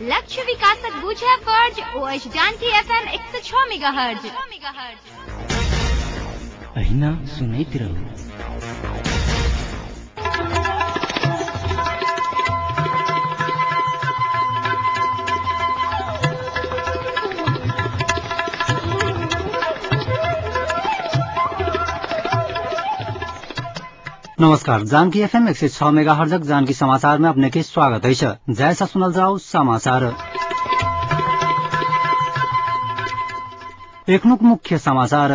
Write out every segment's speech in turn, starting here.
लक्ष्य विकासक बुझे फर्ज ओएस जानकी एफएम 106 मेगाहर्ज अहिना सुनैत रहू। नमस्कार, जानकी एफएम 106 मेगाहर्जक जानकी समाचार में अपने के स्वागत है। जैसा सुनल जाओ समाचार। एकनुक मुख्य समाचार।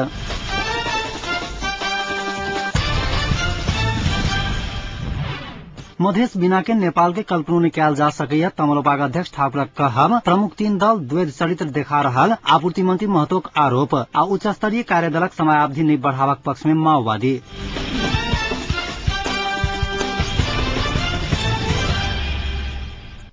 मधेस बिना के नेपाल के कल्पना निकाल जा सकै तमलोपाका अध्यक्ष ठाकुर कहब। प्रमुख 3 दल द्वैध चरित्र देखा रहल आपूर्ति मंत्री महतोक आरोप। आ उच्च स्तरीय कार्यदलक समयावधि नहीं बढ़ावक पक्ष में माओवादी।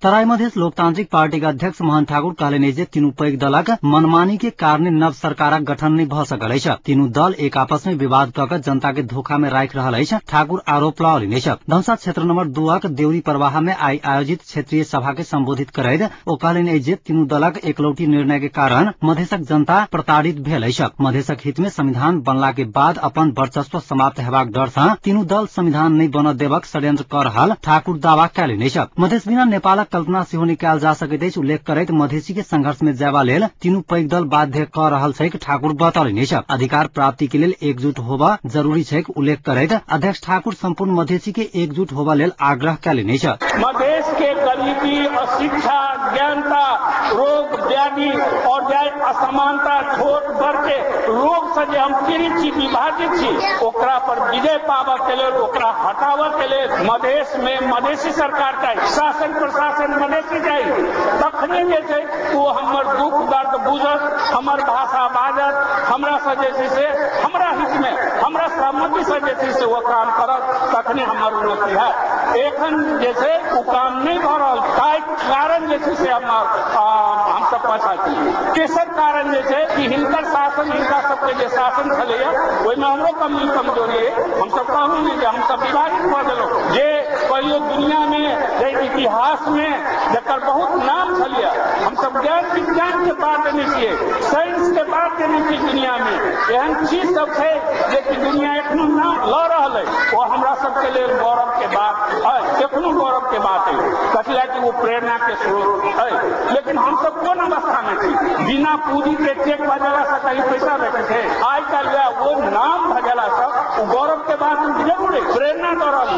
तराई मधेस लोकतांत्रिक पार्टी का अध्यक्ष मोहन ठाकुर कहले जे तीनू पैघ दलक मनमानी के कारण नव सरकारक गठन नहीं भ सकल अछि। तीनू दल एक आपस में विवाद कऽ जनता के धोखा में राखि रहल अछि। ठाकुर आरोप लगौलनि अछि। धनुषा क्षेत्र नंबर 2 देउरी प्रवाह में आई आयोजित क्षेत्रीय सभा के संबोधित करैत ओ कहलनि जे तीनू दलक एकलौटी निर्णय के कारण मधेसक जनता प्रताड़ित भेल अछि। मधेसक हित में संविधान बनला के बाद अपन वर्चस्व समाप्त हेबाक डर सँ तीनू दल संविधान नहीं बन देबाक षड्यंत्र कऽ रहल ठाकुर दावा कयलनि अछि। मधेस बिना नेपालक कल्पना सेहो निकाल जा सकैत अछि। उल्लेख करैत मधेसी के संघर्ष में जायबा लेल तीनू पैघ दल बाध्य कऽ रहल छैक ठाकुर बतौलनि अछि। अधिकार प्राप्ति के लेल एकजुट होबा जरूरी छैक। उल्लेख करैत अध्यक्ष ठाकुर संपूर्ण मधेसी के एकजुट होबा लेल आग्रह कयलनि अछि। मधेश के गरीबी, अशिक्षा, ज्ञानता, रोग व्याधि और असमानता, छोट वर्ग के रोग से हम पीड़ित छी, विभाजित छी, ओकरा पर विजय पाबा के लेल, ओकरा हटावा के लेल मधेश में मधेसी सरकार चाहिए, शासन प्रशासन मधेसी चाहिए। तखने जे छै वो हमर दुख दर्द बुझत, हमर भाषा बाजत, हमरा से जे छै से हमरा हित में हमरा सहमति से जे छै से वो काम करत, तखने हमर उन्नति है। एखन जे छै वो काम नहीं भ रहल, ताहि कारण जे छै से हम सब पाछा छी। तेसर कारण जे छै कि हिनकर शासन, हिनका सबके जे शासन छलैया ओहिमे हमरो कमी कमजोरी है। हम सब कहू नहीं जे हम सब विभाजित कऽ देलहुँ। जे कहियो दुनिया में जे इतिहास में जकर बहुत नाम छलिया, हम सब ज्ञान विज्ञान के बात देने छियै, साइंस के बात देने छियै। दुनिया में एहन चीज सब है जे कि दुनिया एखनो नाम लऽ रहल है, वो हमरा सबके लेल गौरव के बात है, एखनो गौरव के बात है। कथिला कि वो प्रेरणा के स्रोत है। लेकिन हम सब कोन अवस्था में छी? बिना पूंजी के चेक भजला से कहीं पैसा बैठे थे। आज कल वो नाम भजला से वो गौरव के बात जरूर है, प्रेरणा दऽ रहल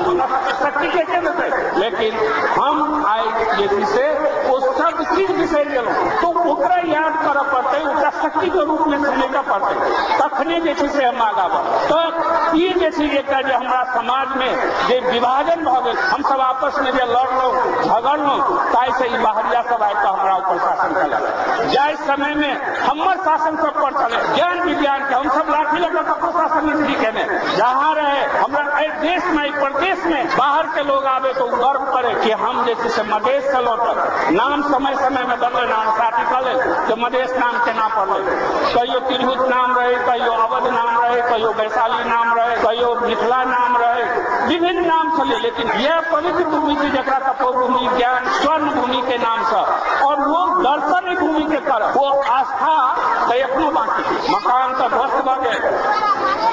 शक्ति के देते। लेकिन हम आइ जे से वो सब चीज बिसरि गेलहुँ, तो ओकरा याद करऽ पड़तै, ओकरा शक्ति के रूप में समझऽ पड़तै, तखने जे छै से हम आगाँ बढ़ब। तो ई जे छै एकटा जे हमरा समाज में जे विभाजन भऽ गेल, हम सब आपस में जे लड़लहुँ झगड़लहुँ, ताहि से ई बाहरिया सब आबि कऽ हमरा ऊपर शासन केलक। जाहि समय में हमर शासन सब पर चले ज्ञान विज्ञान के, हम सब लाठी लगा ककरो शासन नहीं केने। जहाँ रहे हमरा एहि देश में, प्रदेश में बाहर के लोग आवे तो गर्व करे कि हम जे छै से मधेश से लौटल। नाम समय समय में बदले, नाम साथी कहले कि मधेश नाम केना पड़ले। कहियो तिरहुत नाम रहे, कहियो अवध नाम रहे, कहियो वैशाली नाम रहे, कहियो मिथिला नाम रहे, विभिन्न नाम चले। लेकिन यह पवित्र भूमि थी जकरा तपोभूमि, ज्ञान, स्वर्ण भूमि के नाम से, और लोग दर्शन भूमि के तरफ वो आस्था एखनो बाकी थी। मकान तो ध्वस्त भऽ गेल,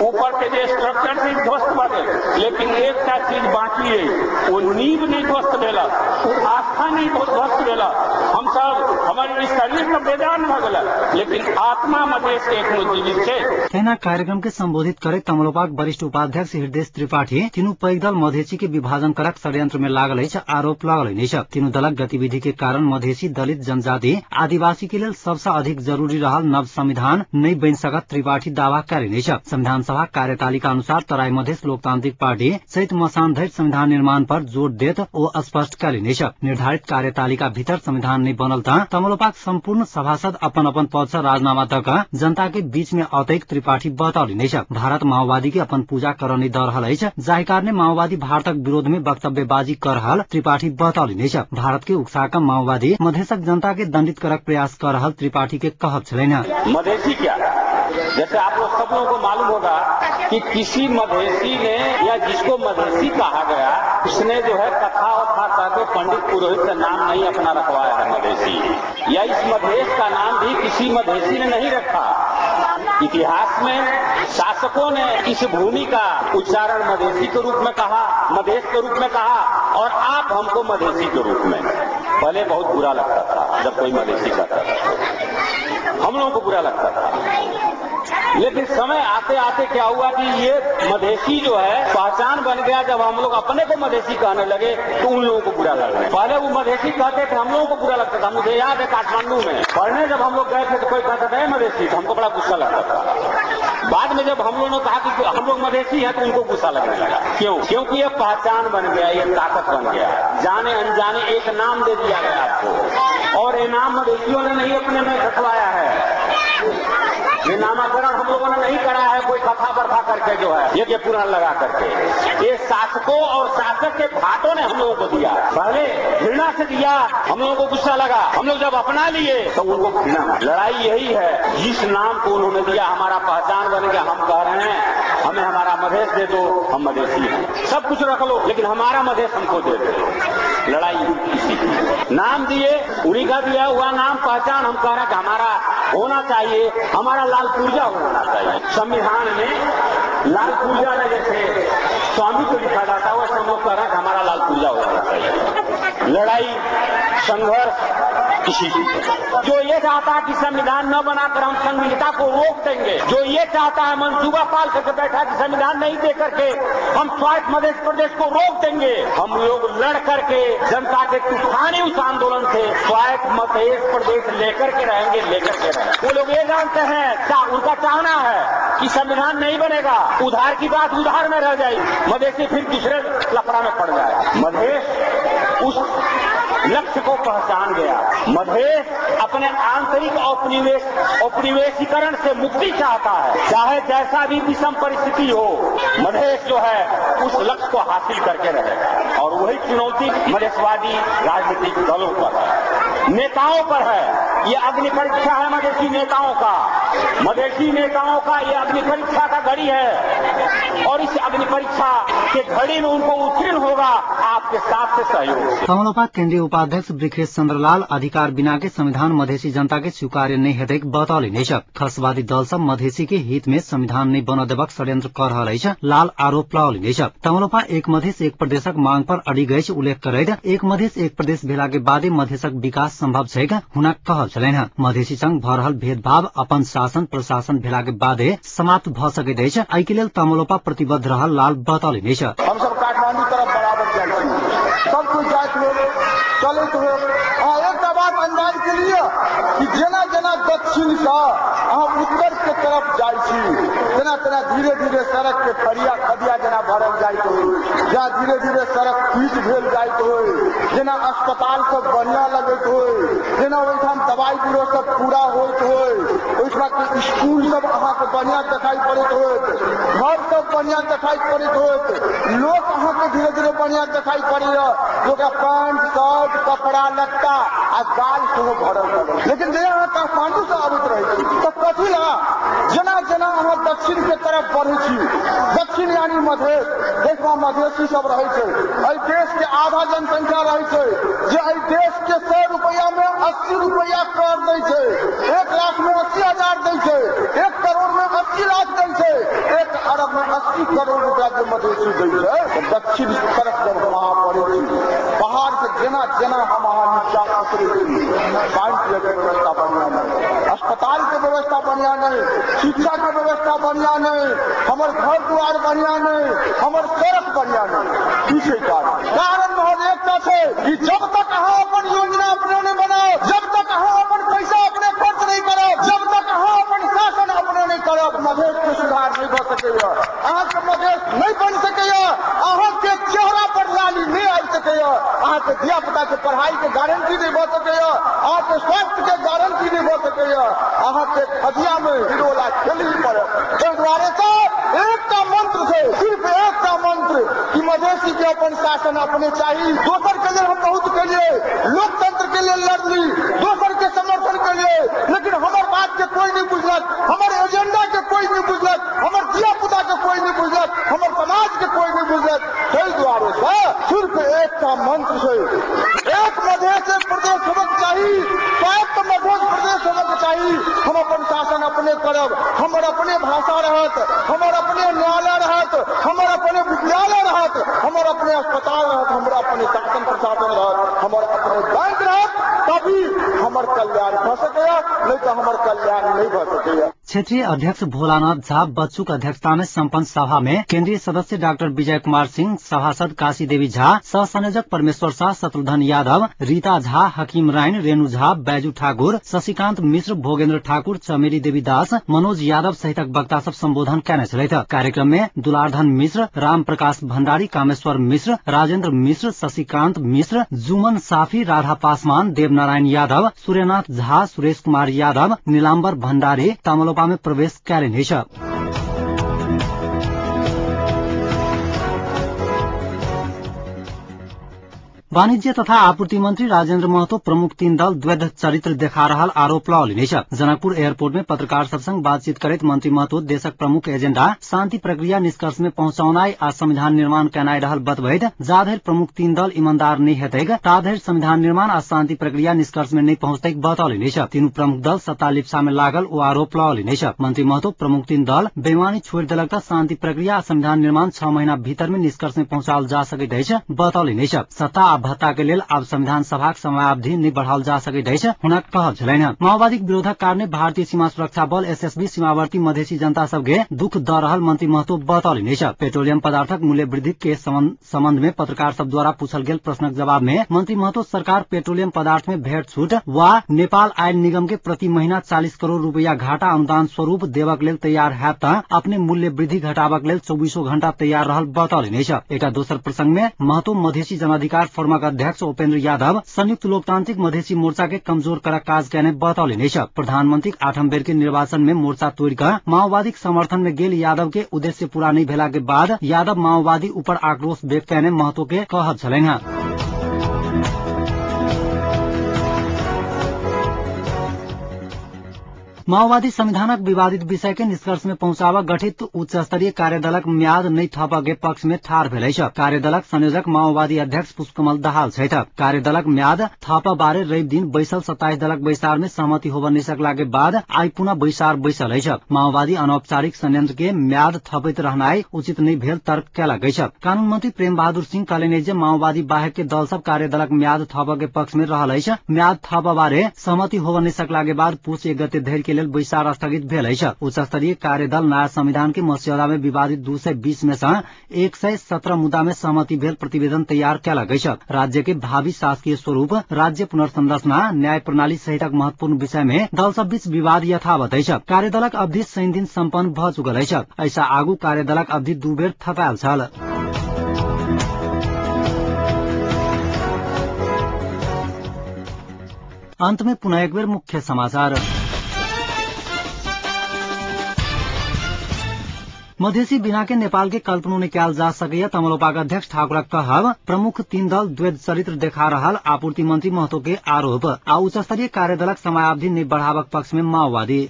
ऊपर के जे स्ट्रक्चर थी ध्वस्त भऽ गेल, लेकिन एकटा चीज बाकी है, वो नींव नहीं ध्वस्त भेला, वो आस्था नहीं ध्वस्त भेला। हम सब हमारे शरीर में बेजान भऽ गेल, लेकिन आत्मा मधेश के एखनो जीवित छै। तेना कार्यक्रम के संबोधित करे तमलोपाक वरिष्ठ उपाध्यक्ष हृदय त्रिपाठी तीनू पैघ दल मधेसी के विभाजन करक षड्यंत्र में लागल अछि, आरोप लगौलनि अछि। तीनू दलक गतिविधि के कारण मधेसी, दलित, जनजाति, आदिवासी के लेल सबसे अधिक जरूरी रहल नव संविधान नहीं बनि सकत त्रिपाठी दावा कयलनि अछि। संविधान सभा कार्यतालिका अनुसार तराई मधेस लोकतांत्रिक पार्टी चैत मसान धरि संविधान निर्माण पर जोर देत ओ स्पष्ट कयलनि अछि। निर्धारित कार्यतालिका भीतर संविधान नहीं बनल त तमलोपाक संपूर्ण सभासद अपन अपन पद से राजीनामा दऽ कऽ जनता के बीच में औतैक त्रिपाठी बतौलनि अछि। भारत माओवादी के अपन पूजा करऽ नहि दऽ रहल अछि, जाहि कारणे माओवादी भारतक विरोध में वक्तव्यबाजी कऽ रहल त्रिपाठी बतौलनि अछि। भारत के उकसा कऽ माओवादी मधेसक जनता के दंडित करक प्रयास कऽ रहल त्रिपाठी के कहब छलनि। मधेसी क्या जैसे आप लोग सब लोगों को मालूम होगा कि किसी मधेसी ने या जिसको मधेसी कहा गया उसने जो है कथा वथा करके पंडित पुरोहित का नाम नहीं अपना रखवाया है मधेसी, या इस मधेश का नाम भी किसी मधेसी ने नहीं रखा। इतिहास में शासकों ने इस भूमि का उच्चारण मधेसी के रूप में कहा, मधेश के रूप में कहा, और आप हमको मधेसी के रूप में। पहले बहुत बुरा लगता था जब कोई मधेसी कहता था, हम लोगों को बुरा लगता था। लेकिन समय आते आते क्या हुआ कि ये मधेसी जो है पहचान बन गया। जब हम लोग अपने को मधेसी कहने लगे तो उन लोगों को बुरा लगने। पहले वो मधेसी कहते थे, हम लोगों को बुरा लगता था। मुझे याद है काठमांडू में पढ़ने जब हम लोग गए थे तो कोई कहता था मधेसी, तो हमको बड़ा गुस्सा लगता था। बाद में जब हम लोगों ने कहा कि हम लोग मधेसी हैं तो उनको गुस्सा लगने लगा। क्यों? क्योंकि ये पहचान बन गया, ये ताकत बन गया। जाने अनजाने एक नाम दे दिया गया आपको, और ये नाम मधेसियों ने नहीं अपने में रखवाया है। ये नामाकरण हम लोगों ने नहीं करा है कोई कथा बरथा करके, जो है ये पुराण लगा करके। ये शासकों और शासक के भाटों ने हम लोगों को दिया। पहले घृणा से दिया, हम लोगों को गुस्सा लगा। हम लोग जब अपना लिए तो उनको घृणा। लड़ाई यही है, जिस नाम को उन्होंने दिया हमारा पहचान बन गया। हम कह रहे हैं हमें हमारा मधेश दे दो, हम मधेसी हैं। सब कुछ रख लो लेकिन हमारा मधेश हमको दे दो। लड़ाई इसी की। नाम दिए, उन्हीं का दिया हुआ नाम पहचान। हम कह रहे हैं कि हमारा होना चाहिए, हमारा लाल पुर्जा होना चाहिए। संविधान में लाल पुर्जा ने जैसे स्वामी को लिखा जाता है, वैसे हम लोग कह रहे हैं कि हमारा लाल पुर्जा होना चाहिए। लड़ाई संघर्ष किसी की। जो ये चाहता है कि संविधान न बनाकर हम संविधान को रोक देंगे, जो ये चाहता है मंसूबा पाल करके बैठा कि संविधान नहीं दे करके हम स्वायत्त मध्य प्रदेश को रोक देंगे, हम लोग लड़ करके जनता के तूफानी उस आंदोलन से स्वायत्त मध्य प्रदेश लेकर के रहेंगे। वो लोग ये जानते हैं, उनका चाहना है कि संविधान नहीं बनेगा, उधार की बात उधार में रह जाएगी, मधेसी फिर दूसरे लफड़ा में पड़ जाए। मधेश उस लक्ष्य को पहचान गया। मधेश अपने आंतरिक औपनिवेशीकरण से मुक्ति चाहता है, चाहे जैसा भी विषम परिस्थिति हो। मधेश जो है उस लक्ष्य को हासिल करके रहेगा, और वही चुनौती मधेशवादी राजनीतिक दलों पर है, नेताओं पर है। ये अग्नि परीक्षा है मधेसी नेताओं का। मधेसी नेताओं का ये अग्नि परीक्षा का घड़ी है, और इस अग्नि परीक्षा के घड़ी में उनको उत्तीर्ण होगा आपके साथ से सहयोग। तमलोपा केन्द्रीय उपाध्यक्ष ब्रिखेश चन्द्रलाल अधिकार बिना के संविधान मधेसी जनता के स्वीकार्य नहीं हेतै बतौलिने छ। खसवादी दल सब मधेसी के हित में संविधान नहीं बन देबक षड्यंत्र कर रहल छ, लाल आरोप लगाउलिने छ। तमलोपा एक मधेस एक प्रदेशक मांग पर अड़ी गए उल्लेख करैत एक मधेस एक प्रदेश भेला के बादे मधेसक विकास संभव छैक हुना कहल छलैन। मधेसी संग भ रहल भेदभाव अपन शासन प्रशासन भेला के बादे समाप्त भ सकैत अछि। एहि के लेल तमलोपा प्रतिबद्ध रहल लाल बतौलिने छ। हम सब काठमांडू तरफ बराबर जाए, सब कुछ जात हो चले तो एक बात अंदाज के लिए कि जना जना दक्षिण से हम उत्तर के तरफ जाए, तना तना धीरे धीरे सड़क के फरिया खदिया जना भरल जाइत हो, या धीरे धीरे सड़क पीट भेल जाइत हो, जना अस्पताल सब बढ़िया लगत हो, जना ओहिठाम दवाई बीरो सब पूरा होत हो, ओहिठाम के स्कूल सब अहाँ के बढ़िया दिखाई पड़त हो, घर सब बढ़िया दिखाई पड़त हो, लोग अहाँ के धीरे धीरे बढ़िया दिखाई पड़े, लोग पैंट शर्ट कपड़ा लत्ता आ गाल से भरल। लेकिन अहाँ काठमांडू से आबैत रहे तो कथी ला जना जना अहाँ दक्षिण के तरफ बढ़े छी, दक्षिण यानी मधेश, देश में मधेसी सब रहे छे, एहि देश के आधा जनसंख्या रहे छे, जे एहि देश के 100 रुपया में 80 रुपया कर दै छे, 1 लाख में 80,000 दै छे, 1 करोड़ में 80 लाख दै छे, 1 अरब में 80 करोड़ रुपया जो मधेसी दै छे। दक्षिण तरफ जब वहां पड़े पहाड़ से जना जना हम नीचा उतरे, पानी के व्यवस्था बढ़िया नहीं, अस्पताल के व्यवस्था बढ़िया नहीं, शिक्षा के व्यवस्था बढ़िया नहीं, हमारे घर द्वार बढ़िया नहीं, हमारे सड़क बढ़िया नहीं। पीछे कारण बहुत एकता है कि जब तक अहाँ अपन योजना अपने नहीं बनाओ, जब तक अहाँ अपन पैसा अपने खर्च नहीं करो, जब तक अहाँ अपन शासन अपने नहीं करो, मधेश के सुधार नहीं हो सकेगा, अहाँ के मधेश नहीं बन सकेगा, अहाँ के चेहरा पर लाली नहीं आ सकेगा, अहाँ के धिया पुता के पढ़ाई के गारंटी नहीं हो सकेगा, अहाँ के स्वास्थ्य के गारंटी नहीं हो सकेगा, अहाँ के खदिया में हिरोला खेली पड़े। इस द्वारे से एक का मंत्र से सिर्फ एक का मंत्र कि मधेसी के अपन शासन अपने चाहिए। दोसर के लिए हम बहुत के लिए लोकतंत्र के लिए लड़ ली, दोसर के समर्थन के लिए, लेकिन हमारे बात के कोई नहीं बुझलक, हमारे एजेंडा के कोई नहीं बुझलक, हमारे दिया पुता के कोई नहीं बुझलक, हमारे समाज के कोई नहीं बुझलक। कई द्वारों से सिर्फ एक का मंत्र से एक मधेश प्रदेश होना चाहिए, स्वायत्त मधेश प्रदेश होना चाहिए। हम अपन शासन अपने करब, हमारे अपने भाषा रहत, हमारे अपने न्यायालय रहत, हमारे अपने विद्यालय रहत, हमारे अपने अस्पताल रहत, हमारे अपने शासन प्रशासन रहत, हमारे अपने बैंक रहत, तभी हमारे कल्याण हो सकेगा, नहीं तो हमारे कल्याण नहीं हो सकेगा। क्षेत्रीय अध्यक्ष भोलानाथ झा बच्चू की अध्यक्षता में संपन्न सभा में केंद्रीय सदस्य डॉक्टर विजय कुमार सिंह, सभासद काशी देवी झा, सह संयोजक परमेश्वर शाह, शत्रुघ्न यादव, रीता झा, हकीम रायन, रेणु झा, बैजू ठाकुर, शशिकांत मिश्र, भोगेन्द्र ठाकुर, चमेली देवी दास, मनोज यादव सहितक वक्ता सब संबोधन कैने छलैथ। कार्यक्रम में दुलारधन मिश्र, राम प्रकाश भण्डारी, कामेश्वर मिश्र, राजेन्द्र मिश्र, शशिकांत मिश्र, जुमन साफी, राधा पासवान, देवनारायण यादव, सूर्यनाथ झा, सुरेश कुमार यादव, नीलाम्बर भण्डारी तमलोपा में प्रवेश कैले छ। वाणिज्य तथा आपूर्ति मंत्री राजेन्द्र महतो प्रमुख 3 दल द्वैध चरित्र देखा रहल आरोप लौलिनेछ। जनकपुर एयरपोर्ट में पत्रकार सबसंग बातचीत करैत मंत्री महतो देशक प्रमुख एजेंडा शांति प्रक्रिया निष्कर्ष में पहुंचाउनाई आ संविधान निर्माण कैनाई रहल बतबैत जाधरि प्रमुख 3 दल ईमानदार नहीं हेतैक ताधरि संविधान निर्माण आ शांति प्रक्रिया निष्कर्ष में नहीं पहुंचतैक बतौलिनेछ। तीनू प्रमुख दल सत्ता लिप्सा में लागल ओ आरोप लौलिनेछ। मंत्री महतो प्रमुख 3 दल बेईमानी छोड़ देलक त शांति प्रक्रिया आ संविधान निर्माण 6 महीना भीतर में निष्कर्ष में पहुंचाओल जा सकैत अछि बतौलिनेछ। सत्ता भत्ता के लेल अब संविधान सभाक समयावधि नहीं बढ़ाओल जा सकैत अछि हुनक कहब छलैन। माओवादी विरोधक कारणे भारतीय सीमा सुरक्षा बल एसएसबी सीमावर्ती मधेसी जनता सबके दुख द रहल मंत्री महतो बतौलिनेछ। पेट्रोलियम पदार्थक मूल्य वृद्धि के संबंध में पत्रकार सब द्वारा पूछल गेल प्रश्नक जवाब में मंत्री महतो सरकार पेट्रोलियम पदार्थ में भेट छूट वा नेपाल आयल निगम के प्रति महीना 40 करोड़ रुपया घाटा अनुदान स्वरूप देवक लेल तैयार है त अपने मूल्य वृद्धि घटाबक लेल 24 घंटा तैयार रहल बतौलिनेछ। एका दोसर प्रसंग में महतो मधेसी जनाधिकार फोरमक अध्यक्ष उपेन्द्र यादव संयुक्त लोकतांत्रिक मधेसी मोर्चा के कमजोर कर काज कैने बतौलिनेछ। प्रधानमंत्री 8म बेर के निर्वाचन में मोर्चा तोड़कर माओवादी समर्थन में गेल यादव के उद्देश्य पूरा नहीं भेला के बाद यादव माओवादी ऊपर आक्रोश व्यक्त कैने महतो के कहब छलैन। माओवादी संविधानक विवादित विषय के निष्कर्ष में पहुंचावा गठित उच्च स्तरीय कार्यदलक म्याद नहीं थपके पक्ष में ठाड़ भेलै छ। कार्यदलक संयोजक माओवादी अध्यक्ष पुष्पकमल दाहाल छैथ। कार्यदलक म्याद थप बारे रवि दिन बैसल 27 दलक बैसार में सहमति होब नहीं सकला के बाद आई पुनः बैसार बैसल छ। माओवादी अनौपचारिक संयंत्र के म्याद थपैत रहनाई उचित नहीं भेल तर्क कैलक छ। कानून मंत्री प्रेम बहादुर सिंह कहलनि जे माओवादी बाहेक के दल सब कार्यदलक म्याद थपके पक्ष में रहल छ। म्याद थप बारे सहमति होब नहीं सकला के बाद पुष 1 गते धरि के लेल बैसार स्थगित भेल छ। उच्च स्तरीय कार्यदल नया संविधान के मस्यौदा में विवादित 220 में से 117 मुद्दा में सहमति भेल प्रतिवेदन तैयार कैलक छ। राज्य के भावी शासकीय स्वरूप, राज्य पुनर्संरचना, न्याय प्रणाली सहितक महत्वपूर्ण विषय में दल सब बीच विवाद यथावत छ। कार्यदलक अवधि 3 दिन सम्पन्न भ चुकल छ। ऐसा आगू कार्यदलक अवधि 2 बेर थपायल छल। अंत में पुनः एक बेर मुख्य समाचार। मधेसी बिना के नेपाल के कल्पना निकाल जा सके तमलोपाका अध्यक्ष ठाकुरक कहब। प्रमुख 3 दल द्वैध चरित्र देखा रहल आपूर्ति मंत्री महतो के आरोप। आ उच्च स्तरीय कार्यदलक समयावधि नहीं बढ़ावक पक्ष में माओवादी।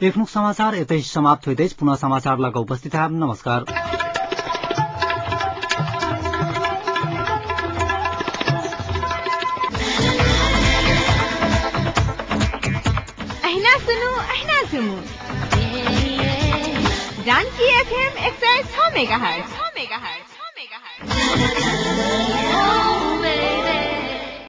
एक समाचार यतै समाप्त हुँदै पुनः समाचार लगा उपस्थित है। नमस्कार। Janaki FM 106 megahertz.